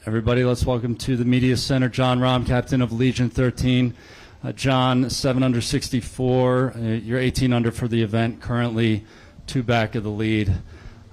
Everybody, let's welcome to the Media Center Jon Rahm, captain of Legion 13. Jon, 7 under 64. You're 18 under for the event, currently 2 back of the lead.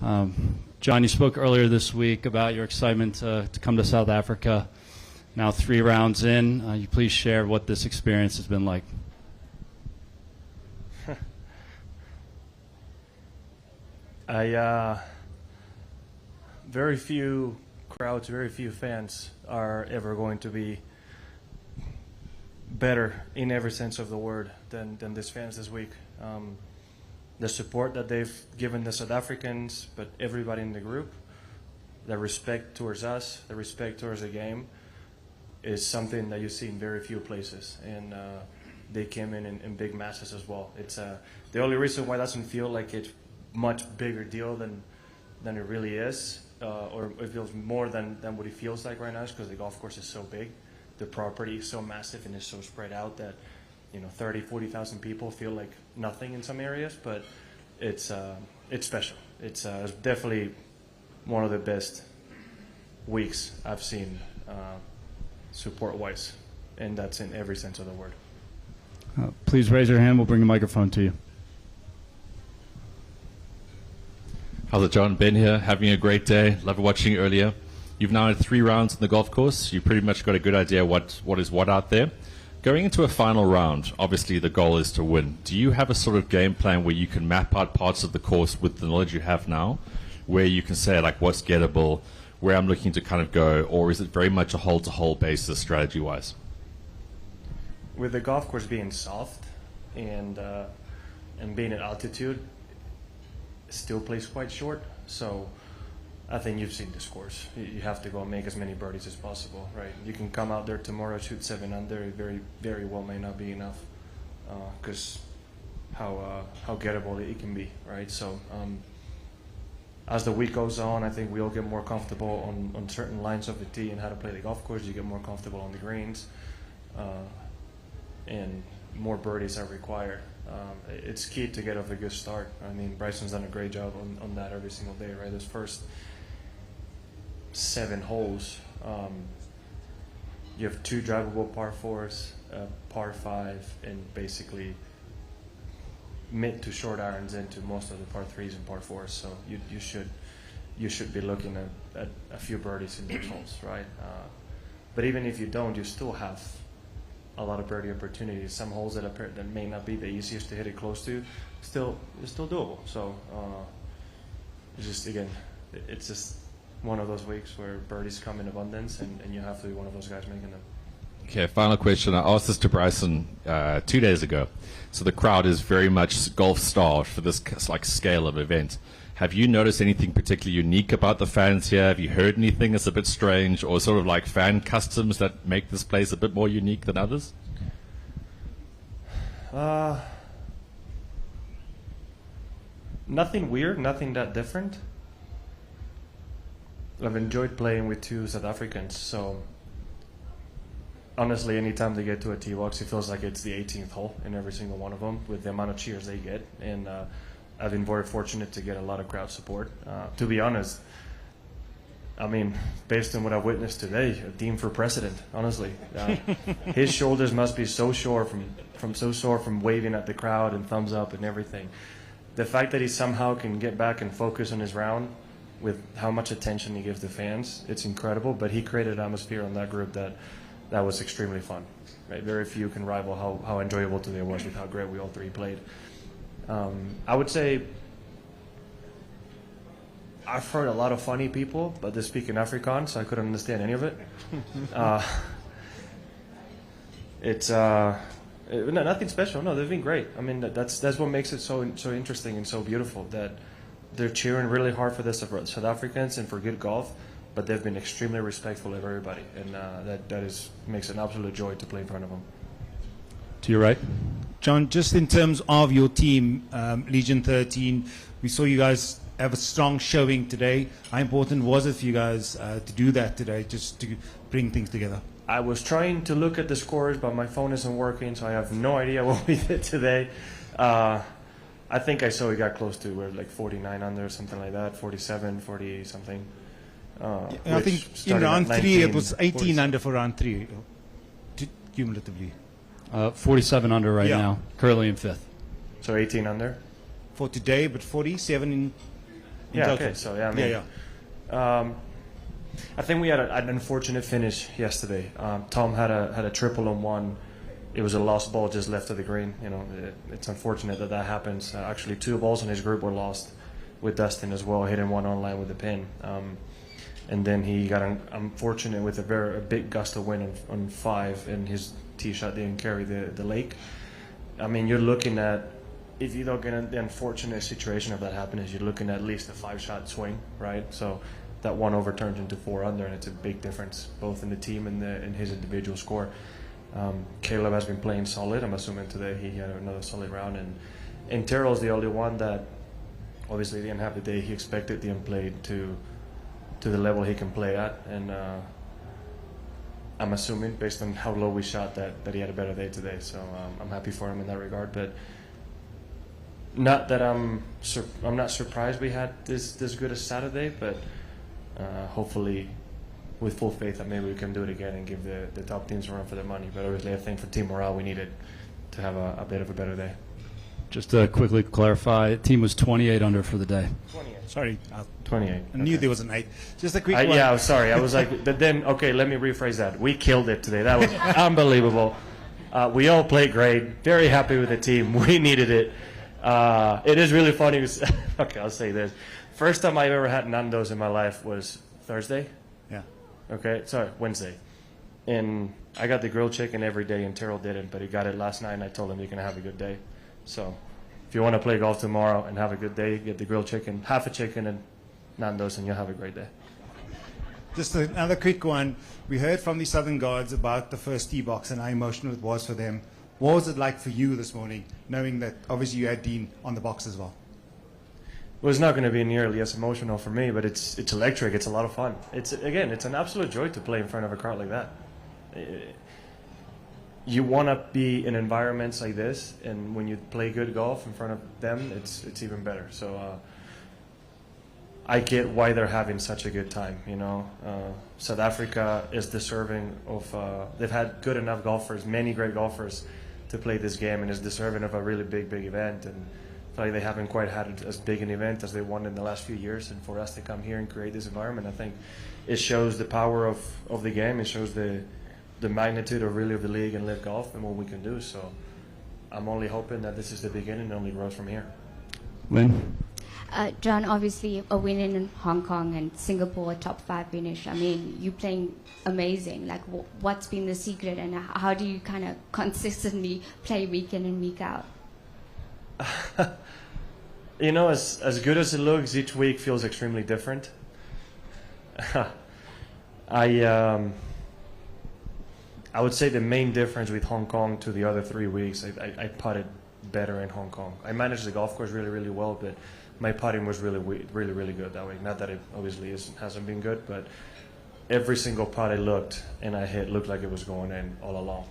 Jon, you spoke earlier this week about your excitement to come to South Africa. Now 3 rounds in, you please share what this experience has been like. Very few crowds, very few fans are ever going to be better in every sense of the word than these fans this week. The support that they've given the South Africans, but everybody in the group, the respect towards us, the respect towards the game, is something that you see in very few places. And they came in big masses as well. It's the only reason why it doesn't feel like it's much bigger deal than it really is, or it feels more than what it feels like right now, is because the golf course is so big, the property is so massive, and it's so spread out that 30,000-40,000 people feel like nothing in some areas. But it's special. It's definitely one of the best weeks I've seen support-wise, and that's in every sense of the word. Please raise your hand. We'll bring the microphone to you. How's it, Jon? Ben here, having a great day. Loved watching earlier. You've now had 3 rounds on the golf course. You pretty much got a good idea what is what out there. Going into a final round, obviously the goal is to win. Do you have a sort of game plan where you can map out parts of the course with the knowledge you have now, where you can say, like, what's gettable, where I'm looking to kind of go, or is it very much a hole-to-hole basis strategy-wise? With the golf course being soft and being at altitude, still plays quite short, so I think you've seen this course. You have to go and make as many birdies as possible, right? You can come out there tomorrow, shoot 7 under, it very, very well may not be enough, because how gettable it can be, right? So as the week goes on, I think we all get more comfortable on certain lines of the tee and how to play the golf course. You get more comfortable on the greens, and more birdies are required. It's key to get off a good start. I mean, Bryson's done a great job on that every single day, right? Those first 7 holes, you have 2 drivable par 4s, par 5, and basically mid to short irons into most of the par 3s and par 4s. So you should be looking at a few birdies in those holes, right? But even if you don't, you still have a lot of birdie opportunities. Some holes that may not be the easiest to hit it close to, it's still doable. So it's just, again, it's just one of those weeks where birdies come in abundance, and you have to be one of those guys making them. Okay, final question. I asked this to Bryson 2 days ago. So the crowd is very much golf starved for this scale of event. Have you noticed anything particularly unique about the fans here? Have you heard anything that's a bit strange, or sort of like fan customs that make this place a bit more unique than others? Nothing weird, nothing that different. I've enjoyed playing with 2 South Africans, so honestly, anytime they get to a tee box, it feels like it's the 18th hole in every single one of them with the amount of cheers they get. And I've been very fortunate to get a lot of crowd support. To be honest, I mean, based on what I've witnessed today, a team for president, honestly. His shoulders must be so sore from waving at the crowd and thumbs up and everything. The fact that he somehow can get back and focus on his round with how much attention he gives the fans, it's incredible. But he created an atmosphere on that group that was extremely fun. Right? Very few can rival how enjoyable today was with how great we all 3 played. I would say I've heard a lot of funny people, but they speak in Afrikaans, so I couldn't understand any of it. It's nothing special. No, they've been great. I mean, that's what makes it so interesting and so beautiful, that they're cheering really hard for the South Africans and for good golf, but they've been extremely respectful of everybody, and that makes it an absolute joy to play in front of them. To your right. Jon, just in terms of your team, Legion 13, we saw you guys have a strong showing today. How important was it for you guys to do that today, just to bring things together? I was trying to look at the scores, but my phone isn't working, so I have no idea what we did today. I think I saw we got close to, we're like 49 under, something like that, 47, 48 something. I which think in started at round 3 it 19, was 18 40. under for round 3, cumulatively. 47 under right Yeah. now, currently in fifth. So 18 under. For today, but 47 in Yeah. total. Okay. So yeah. I mean, I think we had an unfortunate finish yesterday. Tom had a triple on one. It was a lost ball just left of the green. You know, it's unfortunate that happens. Actually, 2 balls in his group were lost with Dustin as well, hitting one on line with the pin. And then he got unfortunate with a big gust of wind on 5, and his tee shot didn't carry the lake. I mean, you're looking at, if you don't get the unfortunate situation of that happening, you're looking at least a 5-shot swing, right? So that one overturns into 4 under, and it's a big difference both in the team and in his individual score. Caleb has been playing solid. I'm assuming today he had another solid round, and Terrell's the only one that obviously didn't have the day he expected, didn't play to the level he can play at, and I'm assuming based on how low we shot that he had a better day today. So I'm happy for him in that regard, but not that I'm not surprised we had this good a Saturday, but hopefully with full faith that maybe we can do it again and give the top teams a run for their money. But obviously I think for team morale we needed to have a bit of a better day. Just to quickly clarify, team was 28 under for the day. 28. Sorry, 28. I knew there was an 8. Just a quick one. Yeah, I'm sorry. I was like, but then, okay, let me rephrase that. We killed it today. That was unbelievable. We all played great. Very happy with the team. We needed it. It is really funny. Okay, I'll say this. First time I've ever had Nando's in my life was Thursday. Yeah. Okay, sorry, Wednesday. And I got the grilled chicken every day, and Terrell didn't, but he got it last night, and I told him you're going to have a good day. So if you want to play golf tomorrow and have a good day, get the grilled chicken, half a chicken, and Nando's, and you'll have a great day. Just another quick one. We heard from the Southern Guards about the first tee box and how emotional it was for them. What was it like for you this morning, knowing that obviously you had Dean on the box as well? Well, it's not going to be nearly as emotional for me, but it's electric. It's a lot of fun. It's an absolute joy to play in front of a crowd like that. You want to be in environments like this, and when you play good golf in front of them, it's even better. So I get why they're having such a good time. You know, South Africa is deserving of. They've had good enough golfers, many great golfers, to play this game, and is deserving of a really big event. And I feel like they haven't quite had as big an event as they won in the last few years. And for us to come here and create this environment, I think it shows the power of the game. It shows the magnitude of the league and LIV Golf and what we can do. So I'm only hoping that this is the beginning and only grows from here. Lynn? John, obviously a win in Hong Kong and Singapore, a top 5 finish. I mean, you're playing amazing. Like, what's been the secret, and how do you kind of consistently play week in and week out? You know, as good as it looks, each week feels extremely different. I would say the main difference with Hong Kong to the other 3 weeks, I putted better in Hong Kong. I managed the golf course really well, but my putting was really good that week. Not that it obviously hasn't been good, but every single putt I looked and I hit looked like it was going in all along.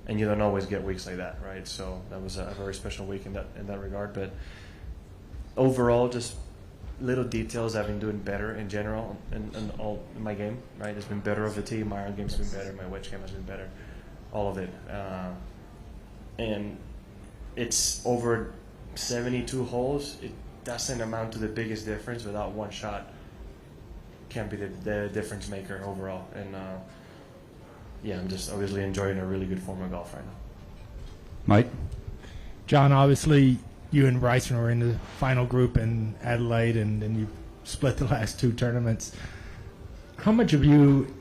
And you don't always get weeks like that, right? So that was a very special week in that regard. But overall, just little details I've been doing better in general in my game, right? It's been better of the team. My iron game's been better. My wedge game has been better. All of it. And it's over 72 holes. It doesn't amount to the biggest difference. Without one shot can be the difference maker overall. And yeah, I'm just obviously enjoying a really good form of golf right now. Mike? John, obviously you and Bryson were in the final group in Adelaide, and you split the last 2 tournaments. How much of you,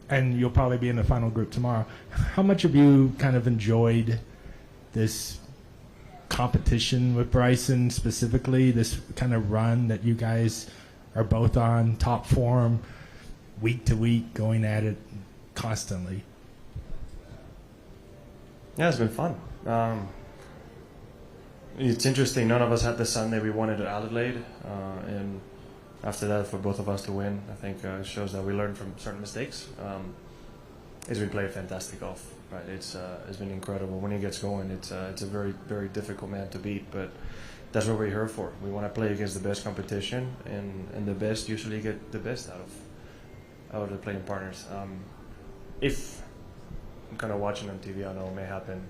and you'll probably be in the final group tomorrow, how much of you kind of enjoyed this competition with Bryson specifically, this kind of run that you guys are both on, top form, week to week, going at it constantly? Yeah, it's been fun. It's interesting. None of us had the Sunday we wanted at Adelaide, and after that, for both of us to win, I think shows that we learn from certain mistakes. He's been playing fantastic golf, right? It's been incredible. When he gets going, it's a very difficult man to beat. But that's what we're here for. We want to play against the best competition, and the best usually get the best out of the playing partners. If I'm kind of watching on TV, I know it may happen.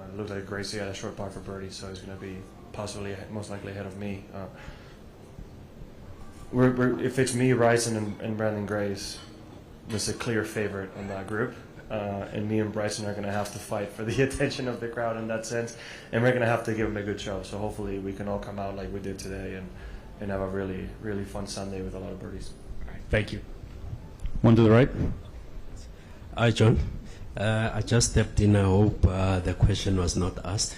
It looks like Gracie had a short putt for birdie, so he's going to be possibly most likely ahead of me. If it's me, Bryson, and Brandon Grace, there's a clear favorite in that group. And me and Bryson are going to have to fight for the attention of the crowd in that sense, and we're going to have to give them a good show. So hopefully we can all come out like we did today and have a really, really fun Sunday with a lot of birdies. Thank you. One to the right. Hi, John. I just stepped in. I hope the question was not asked.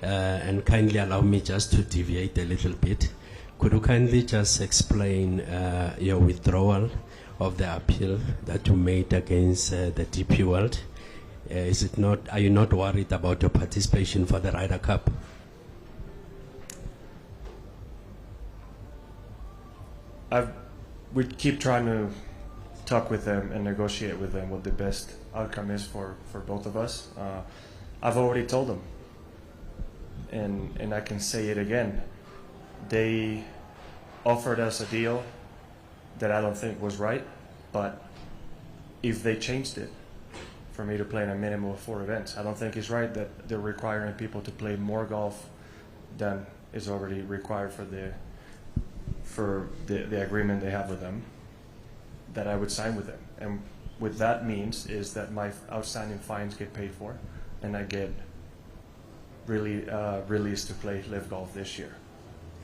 And kindly allow me just to deviate a little bit. Could you kindly just explain your withdrawal of the appeal that you made against the DP World? Are you not worried about your participation for the Ryder Cup? We keep trying to talk with them and negotiate with them what the best outcome is for both of us. I've already told them, and I can say it again. They offered us a deal that I don't think was right, but if they changed it for me to play in a minimum of 4 events, I don't think it's right that they're requiring people to play more golf than is already required for the agreement they have with them, that I would sign with them. And what that means is that my outstanding fines get paid for, and I get really released to play LIV golf this year.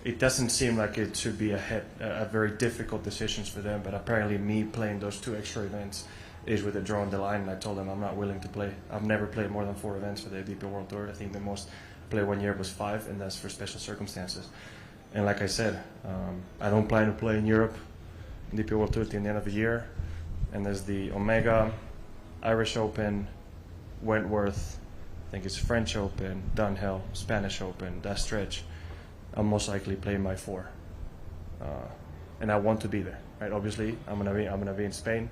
It doesn't seem like it should be a very difficult decisions for them, but apparently me playing those 2 extra events is with a draw on the line, and I told them I'm not willing to play. I've never played more than 4 events for the DP World Tour. I think the most I played 1 year was 5, and that's for special circumstances. And like I said, I don't plan to play in Europe, DP World Tour till the end of the year, and there's the Omega, Irish Open, Wentworth, I think it's French Open, Dunhill, Spanish Open, that stretch. I'll most likely play my 4, and I want to be there. Right? Obviously, I'm gonna be in Spain.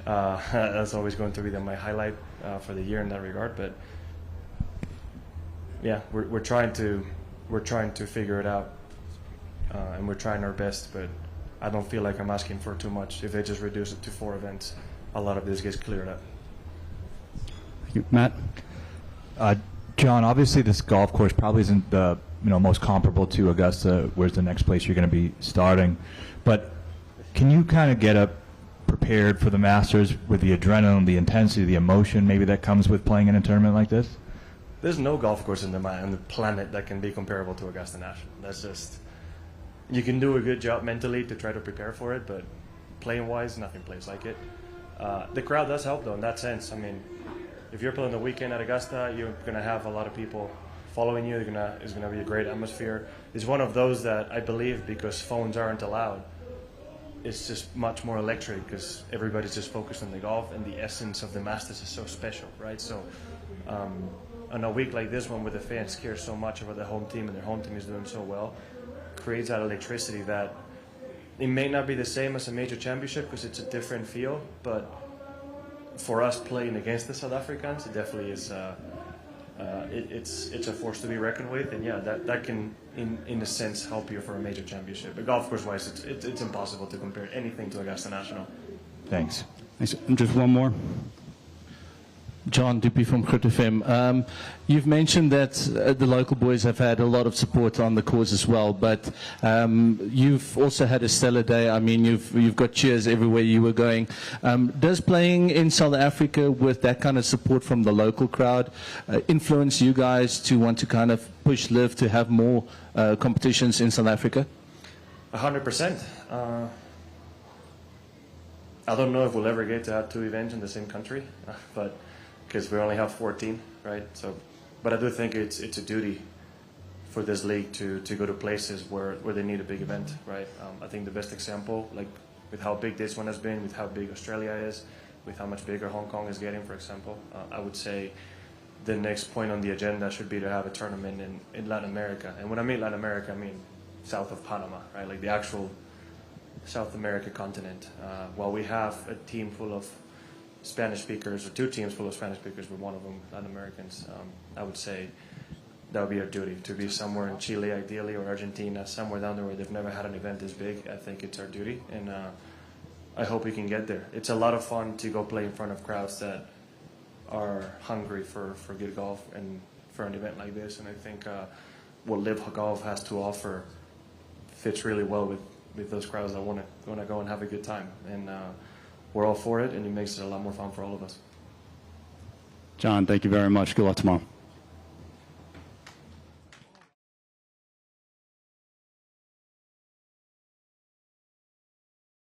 That's always going to be my highlight for the year in that regard. But yeah, we're trying to figure it out, and we're trying our best. But I don't feel like I'm asking for too much. If they just reduce it to 4 events, a lot of this gets cleared up. Thank you. Matt. John, obviously this golf course probably isn't the most comparable to Augusta, where's the next place you're going to be starting. But can you kind of get up prepared for the Masters with the adrenaline, the intensity, the emotion maybe that comes with playing in a tournament like this? There's no golf course on the planet that can be comparable to Augusta National. That's just, you can do a good job mentally to try to prepare for it, but playing wise, nothing plays like it. The crowd does help though in that sense. I mean, if you're playing the weekend at Augusta, you're going to have a lot of people following you. It's going to be a great atmosphere. It's one of those that I believe, because phones aren't allowed, it's just much more electric because everybody's just focused on the golf, and the essence of the Masters is so special, right? So on a week like this one, where the fans care so much about the home team and their home team is doing so well, creates that electricity that it may not be the same as a major championship because it's a different feel, but for us playing against the South Africans, it definitely is. It's a force to be reckoned with, and yeah, that can, in a sense, help you for a major championship. But golf course wise, it's impossible to compare anything to Augusta National. Thanks. Thanks. And just one more. John Dupuy from Crit FM. You've mentioned that the local boys have had a lot of support on the course as well, but you've also had a stellar day. I mean, you've got cheers everywhere you were going. Does playing in South Africa with that kind of support from the local crowd influence you guys to want to kind of push LIV to have more competitions in South Africa? 100%. I don't know if we'll ever get to have 2 events in the same country, but because we only have 14, right? So, but I do think it's a duty for this league to go to places where they need a big event, right? I think the best example, like with how big this one has been, with how big Australia is, with how much bigger Hong Kong is getting, for example, I would say the next point on the agenda should be to have a tournament in Latin America. And when I mean Latin America, I mean south of Panama, right? Like the actual South America continent. While we have a team full of Spanish speakers, or 2 teams full of Spanish speakers, with one of them Latin Americans, I would say that would be our duty, to be somewhere in Chile, ideally, or Argentina, somewhere down there where they've never had an event this big. I think it's our duty, and I hope we can get there. It's a lot of fun to go play in front of crowds that are hungry for good golf and for an event like this, and I think what LIV Golf has to offer fits really well with those crowds that want to go and have a good time, and we're all for it, and it makes it a lot more fun for all of us. John, thank you very much. Good luck tomorrow.